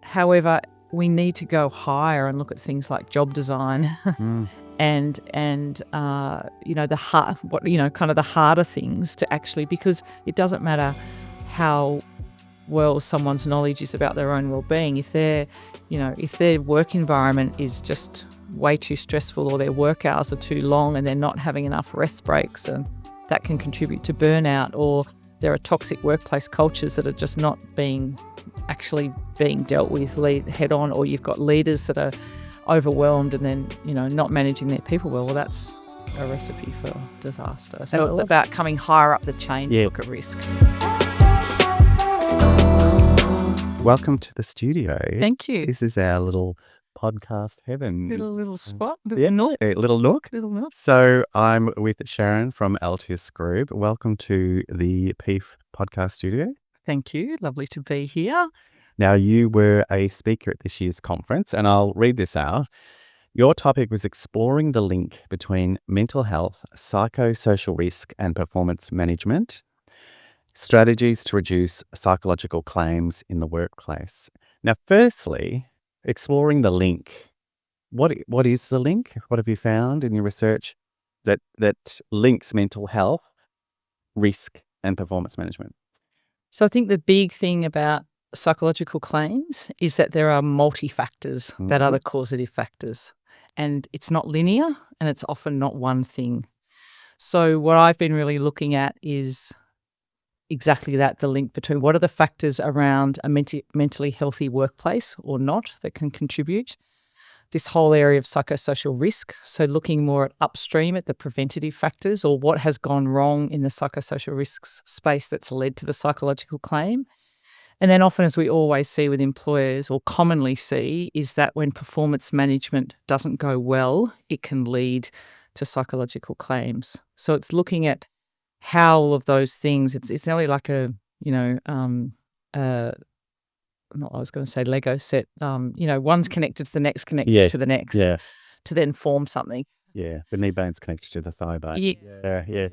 However, we need to go higher and look at things like job design and the harder things to actually, because it doesn't matter how well someone's knowledge is about their own well-being. If their work environment is just way too stressful, or their work hours are too long and they're not having enough rest breaks, and that can contribute to burnout, or there are toxic workplace cultures that are just not being dealt with head on, or you've got leaders that are overwhelmed and then, not managing their people well that's a recipe for disaster. So it's about coming higher up the chain to look at risk. Welcome to the studio. Thank you. This is our little podcast heaven. Little spot. Little nook. So I'm with Sharon from Altius Group. Welcome to the PIEF podcast studio. Thank you. Lovely to be here. Now, you were a speaker at this year's conference, and I'll read this out. Your topic was exploring the link between mental health, psychosocial risk, and performance management. Strategies to reduce psychological claims in the workplace. Now, firstly, exploring the link. What is the link? What have you found in your research that links mental health, risk, and performance management? So I think the big thing about psychological claims is that there are multi-factors that are the causative factors. And it's not linear, and it's often not one thing. So what I've been really looking at is exactly that, the link between what are the factors around a mentally healthy workplace or not that can contribute. This whole area of psychosocial risk, so looking more at upstream at the preventative factors, or what has gone wrong in the psychosocial risks space that's led to the psychological claim. And then often, as we always see with employers, or commonly see, is that when performance management doesn't go well, it can lead to psychological claims. So it's looking at how all of those things, it's nearly like Lego set, one's connected to the next, connected to the next, to then form something. Yeah, the knee bone's connected to the thigh bone. Yeah.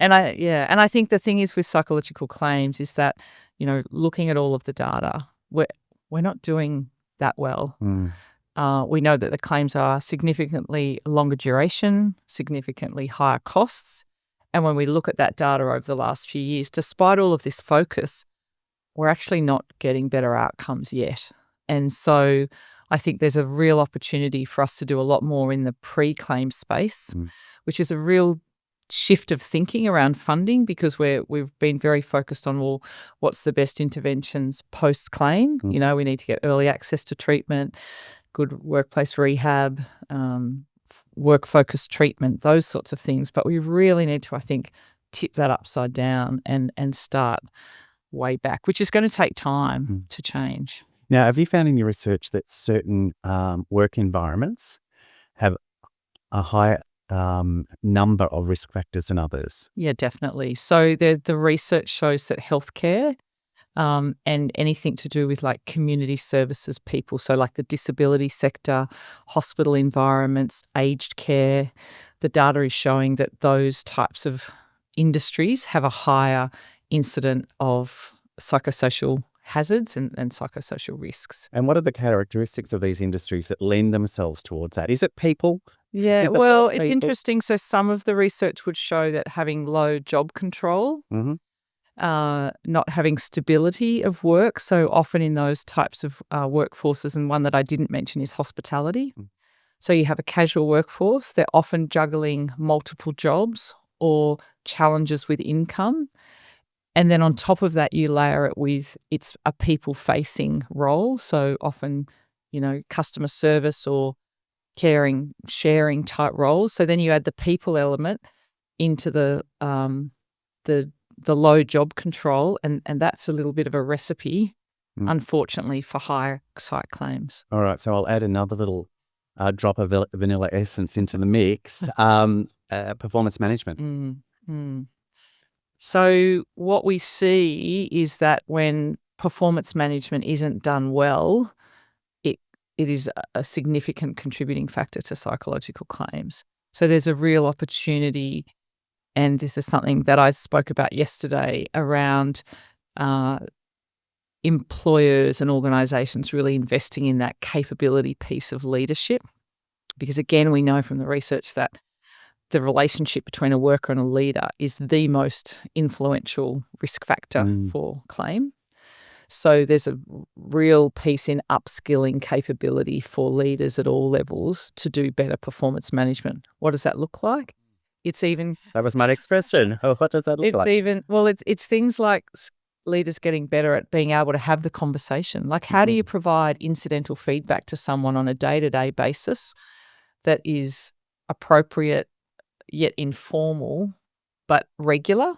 And I think the thing is with psychological claims is that, looking at all of the data, we're not doing that well. We know that the claims are significantly longer duration, significantly higher costs. And when we look at that data over the last few years, despite all of this focus, we're actually not getting better outcomes yet. And so I think there's a real opportunity for us to do a lot more in the pre-claim space, which is a real shift of thinking around funding, because we've been very focused on, well, what's the best interventions post-claim? We need to get early access to treatment, good workplace rehab, work-focused treatment, those sorts of things. But we really need to, I think, tip that upside down and start way back, which is going to take time to change. Now, have you found in your research that certain work environments have a higher number of risk factors than others? Yeah, definitely. So the research shows that healthcare and anything to do with like community services people, so like the disability sector, hospital environments, aged care, the data is showing that those types of industries have a higher incident of psychosocial hazards and psychosocial risks. And what are the characteristics of these industries that lend themselves towards that? Is it people? Yeah, well, it's interesting. So some of the research would show that having low job control, not having stability of work, so often in those types of workforces, and one that I didn't mention is hospitality. So you have a casual workforce, they're often juggling multiple jobs or challenges with income. And then on top of that, you layer it with it's a people-facing role. So often, customer service or caring, sharing type roles. So then you add the people element into the low job control, and that's a little bit of a recipe, unfortunately, for higher psych claims. All right, so I'll add another little drop of vanilla essence into the mix. Performance management. So what we see is that when performance management isn't done well, it is a significant contributing factor to psychological claims. So there's a real opportunity, and this is something that I spoke about yesterday, around employers and organisations really investing in that capability piece of leadership. Because again, we know from the research that the relationship between a worker and a leader is the most influential risk factor for claim. So there's a real piece in upskilling capability for leaders at all levels to do better performance management. What does that look like? It's even... That was my next question. What does that look like? It's things like leaders getting better at being able to have the conversation. Like, how do you provide incidental feedback to someone on a day-to-day basis that is appropriate yet informal but regular?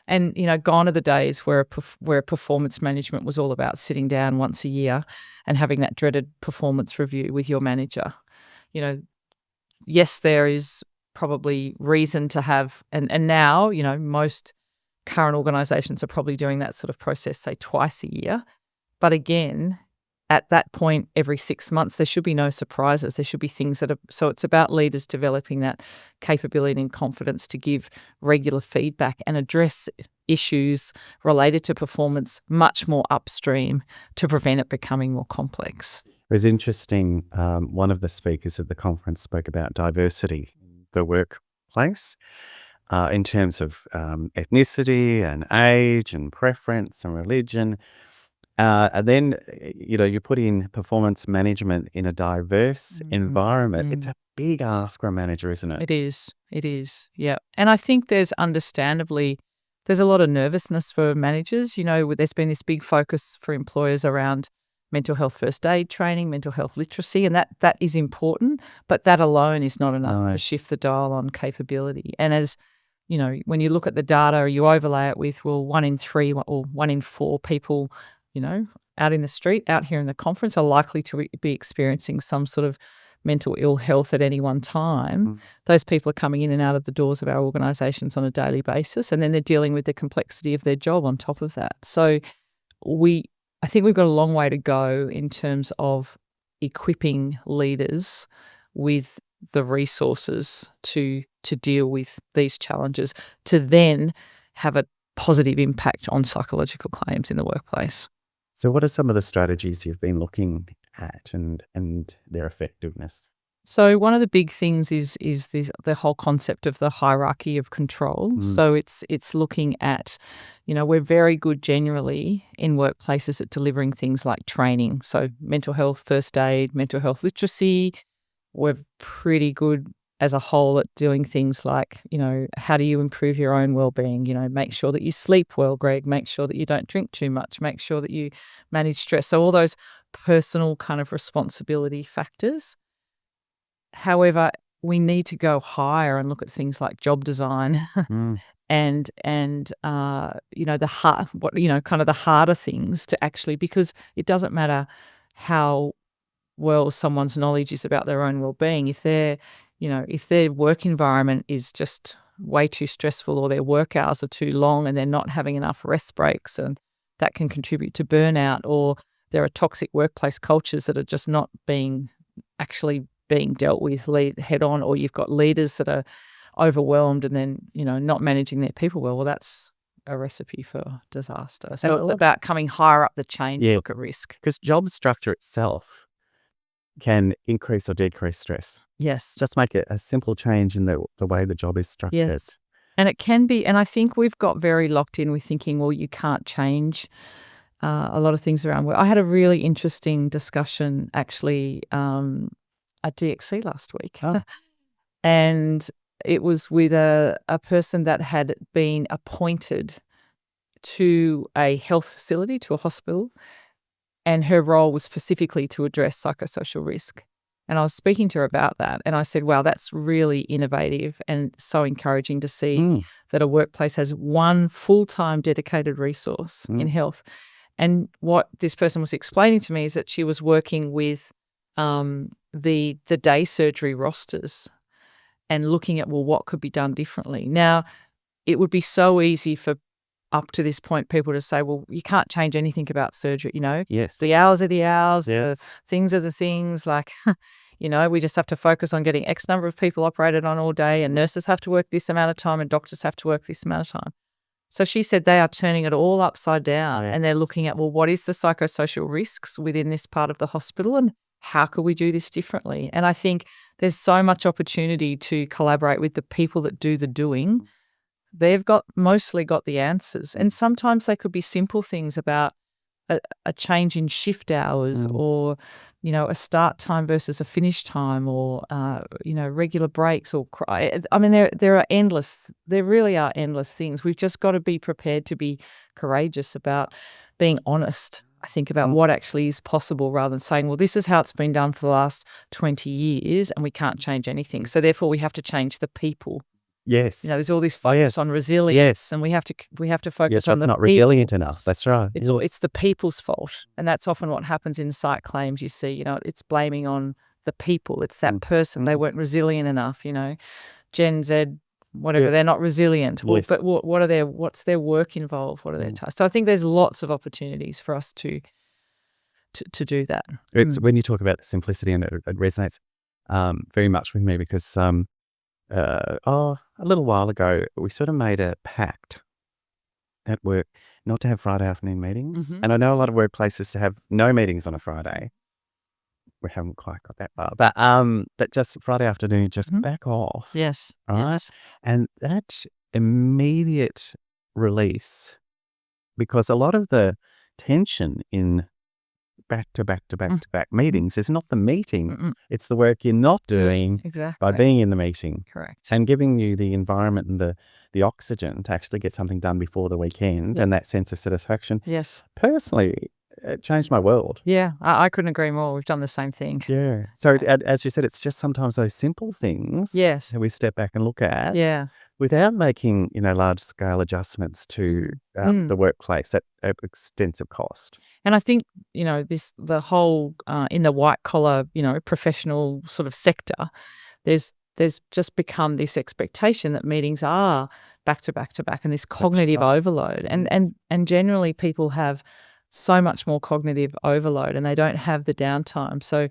And, gone are the days where performance management was all about sitting down once a year and having that dreaded performance review with your manager. Yes, there is probably reason to have, and now, most current organisations are probably doing that sort of process, say, twice a year. But again, at that point, every 6 months, there should be no surprises. There should be things that are... So it's about leaders developing that capability and confidence to give regular feedback and address issues related to performance much more upstream to prevent it becoming more complex. It was interesting. One of the speakers at the conference spoke about diversity in the workplace in terms of ethnicity and age and preference and religion. And then, you put in performance management in a diverse environment. It's a big ask for a manager, isn't it? It is. Yeah. And I think there's a lot of nervousness for managers. There's been this big focus for employers around mental health first aid training, mental health literacy, and that is important, but that alone is not enough to shift the dial on capability. And as when you look at the data, you overlay it with, 1 in 3 or 1 in 4 people, out in the street, out here in the conference, are likely to be experiencing some sort of mental ill health at any one time. Those people are coming in and out of the doors of our organisations on a daily basis, and then they're dealing with the complexity of their job on top of that. So I think we've got a long way to go in terms of equipping leaders with the resources to deal with these challenges, to then have a positive impact on psychological claims in the workplace. So what are some of the strategies you've been looking at and their effectiveness? So one of the big things is the whole concept of the hierarchy of control. So it's looking at, we're very good generally in workplaces at delivering things like training. So mental health first aid, mental health literacy. We're pretty good as a whole at doing things like, how do you improve your own wellbeing? Make sure that you sleep well, Greg. Make sure that you don't drink too much. Make sure that you manage stress. So all those personal kind of responsibility factors. However, we need to go higher and look at things like job design and the harder things to actually, because it doesn't matter how well someone's knowledge is about their own well-being. If their work environment is just way too stressful, or their work hours are too long and they're not having enough rest breaks, and that can contribute to burnout, or there are toxic workplace cultures that are just not being dealt with head on, or you've got leaders that are overwhelmed and then, not managing their people well, that's a recipe for disaster. So it's about coming higher up the chain to look at risk. Because job structure itself can increase or decrease stress. Yes. Just make it a simple change in the way the job is structured. Yes. And it can be, and I think we've got very locked in with thinking, well, you can't change a lot of things around work. I had a really interesting discussion actually at DXC last week. And it was with a person that had been appointed to a health facility, to a hospital, and her role was specifically to address psychosocial risk. And I was speaking to her about that, and I said, wow, that's really innovative and so encouraging to see that a workplace has one full-time dedicated resource in health. And what this person was explaining to me is that she was working with the day surgery rosters and looking at, well, what could be done differently. Now, it would be so easy for up to this point people to say, well, you can't change anything about surgery, Yes. The hours are the hours, Yes. the things are the things, like, we just have to focus on getting X number of people operated on all day, and nurses have to work this amount of time and doctors have to work this amount of time. So she said they are turning it all upside down and they're looking at, well, what is the psychosocial risks within this part of the hospital and how could we do this differently? And I think there's so much opportunity to collaborate with the people that do the doing. They've mostly got the answers. And sometimes they could be simple things about a change in shift hours or, a start time versus a finish time or, regular breaks or I mean, there really are endless things. We've just got to be prepared to be courageous about being honest, I think, about what actually is possible rather than saying, well, this is how it's been done for the last 20 years and we can't change anything. So therefore we have to change the people. Yes. There's all this focus on resilience, and we have to focus on the not people. resilient enough. That's right. It's the people's fault, and that's often what happens in psych claims. You see, it's blaming on the people. It's that person. They weren't resilient enough. Gen Z, whatever. They're not resilient. Well, but what's their work involved? What are their tasks? So I think there's lots of opportunities for us to do that. It's when you talk about the simplicity, and it resonates very much with me because a little while ago, we sort of made a pact at work not to have Friday afternoon meetings. And I know a lot of workplaces have no meetings on a Friday. We haven't quite got that far, but just Friday afternoon, just back off. Yes. Right. Yes. And that immediate release, because a lot of the tension in back to back to back to back meetings is not the meeting. It's the work you're not doing by being in the meeting. Correct. And giving you the environment and the oxygen to actually get something done before the weekend and that sense of satisfaction. Yes. Personally, it changed my world. Yeah, I couldn't agree more. We've done the same thing. Yeah. So as you said, it's just sometimes those simple things that we step back and look at without making, large scale adjustments to the workplace at extensive cost. And I think, the whole in the white collar, professional sort of sector, there's just become this expectation that meetings are back to back to back and this cognitive overload. And generally people have so much more cognitive overload and they don't have the downtime. So,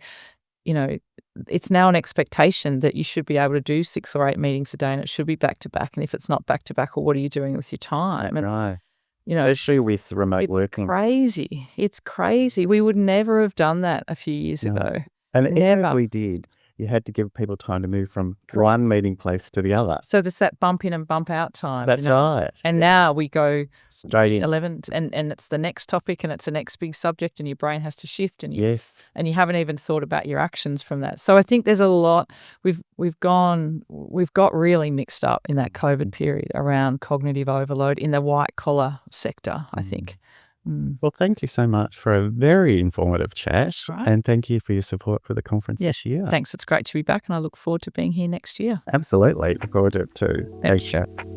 it's now an expectation that you should be able to do 6 or 8 meetings a day and it should be back to back. And if it's not back to back, well, what are you doing with your time? That's right. Especially with remote working. It's crazy. We would never have done that a few years ago. And even if we did, you had to give people time to move from one meeting place to the other. So there's that bump in and bump out time. That's right. And now we go straight in 11 and it's the next topic and it's the next big subject and your brain has to shift and you haven't even thought about your actions from that. So I think there's a lot we've got really mixed up in that COVID period around cognitive overload in the white collar sector, I think. Well, thank you so much for a very informative chat. That's right. And thank you for your support for the conference this year. Thanks. It's great to be back and I look forward to being here next year. Absolutely. Look forward to it too. Thanks, Sharon.